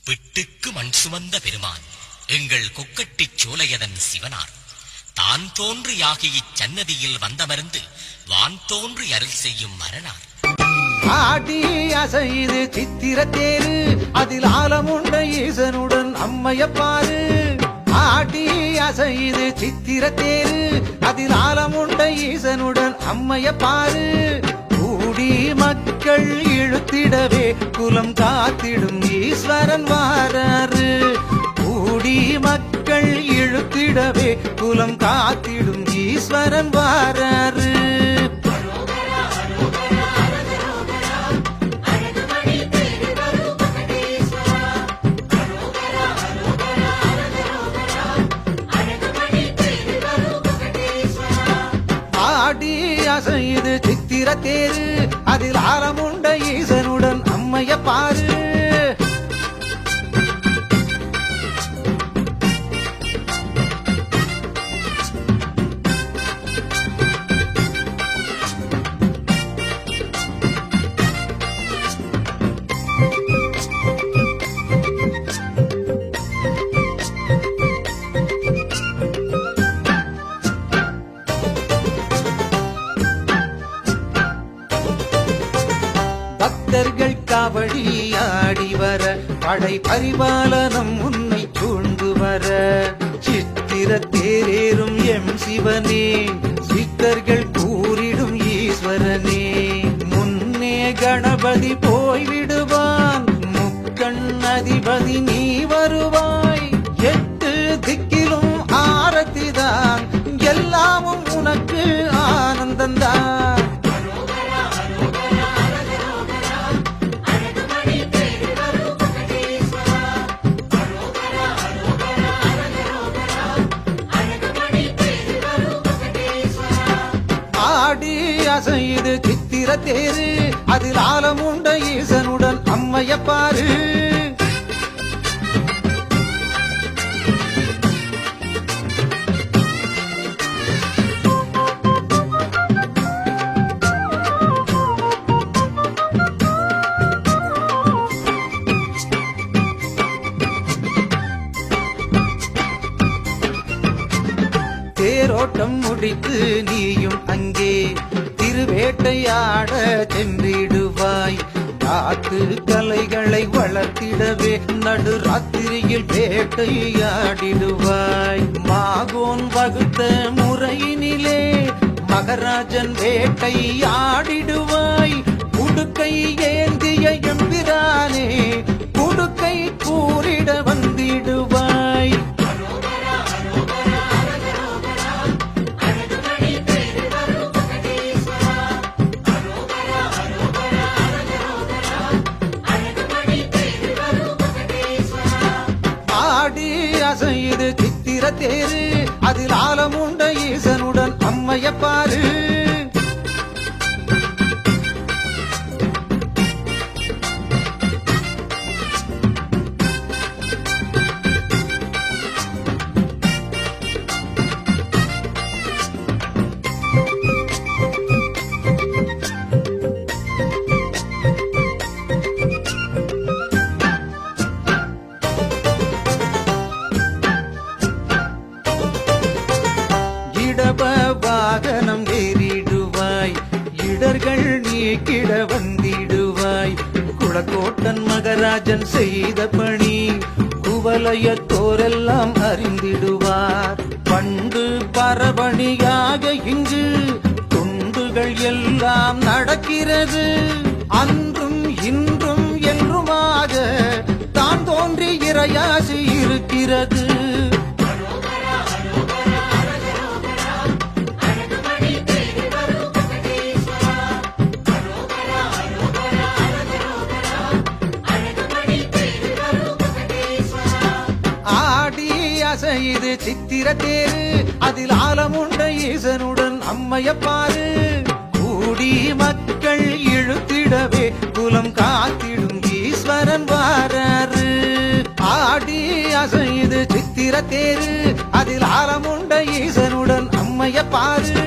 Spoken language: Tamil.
பிட்டுக்கு மண் சுமந்த பெருமான் எங்கள் கொக்கட்டிச் சோலையதன் சிவனார் தான் தோன்றி ஆகி இச்சன்னதியில் வந்தமர்ந்து வான் தோன்றி அருள் செய்யும் மரணார். ஆடி அசைது சித்திர தேரு அதில் ஆலமுண்ட ஈசனுடன் அம்மையப்பாரு. ஆடி அசைது சித்திர தேரு அதில் ஆலமுண்ட ஈசனுடன் அம்மையப்பாரு. கூடி மக்கள் இழுத்திடவே குலம் காத்திடும் ஈஸ்வரன் வாராரு. கூடி மக்கள் இழுத்திடவே குலம் காத்திடும் ஈஸ்வரன் வாராரு. ஆடி அசைது சித்திர தேரு அதில் ஆலமுண்ட ஈசனுடன் அம்மையப்பாரு. பக்தர்கள் காவடி ஆடி வர படை பரிபாலனம் உன்னை சூழ்ந்து வர. சித்திர தேரேறும் எம் சிவனே சித்தர்கள் கூறிடும் ஈஸ்வரனே. முன்னே கணபதி போய்விடுவான் முக்கண் அதிபதி நீ வருவாய். 8 திக்கிலும் ஆரத்திதான் எல்லாமும் உனக்கு ஆனந்தந்தான். ஆடி அசைது சித்திர தேரு அதில் ஆலமுண்ட ஈசனுடன் அம்மையப்பாரு. தேரோட்டம் முடித்து நீயும் அங்கே திருவேட்டையாட சென்றிடுவாய். காத்து கலைகளை வளர்த்திடவே நடு ராத்திரியில் வேட்டையாடிடுவாய். மாகோன் வகுத்த முறையினிலே மகராஜன் வேட்டையாடிடுவாய். உடுக்கை ஏந்திய எம்பிரானே உடுக்கை கூறிட வந்திடுவாய். ஆடி அசைது சித்திர தேரு அதில் ஆலமுண்ட ஈசனுடன் அம்மையப்பாரு. இடப வாகனம் ஏறிடுவாய். இடர்கள் நீக்கிட வந்திடுவாய். குளக்கோட்டன் மகராஜன் செய்த பணி குவலயத்தோரெல்லாம் அறிந்திடுவார். பண்டு பரபணியாக இங்கு துண்டுகள் எல்லாம் நடக்கிறது. அன்றும் இன்றும் என்றுமாக தான் தோன்றி இறையாசி இருக்கிறது. ஆடி அசைது சித்திர தேரு அதில் ஆலமுண்ட ஈசனுடன் அம்மையப்பாரு. கூடி மக்கள் இழுத்திடவே குலம் காத்திடும் ஈஸ்வரன் வாராரு. ஆடி அசைது சித்திர தேரு அதில் ஆலமுண்ட ஈசனுடன் அம்மையப்பாரு.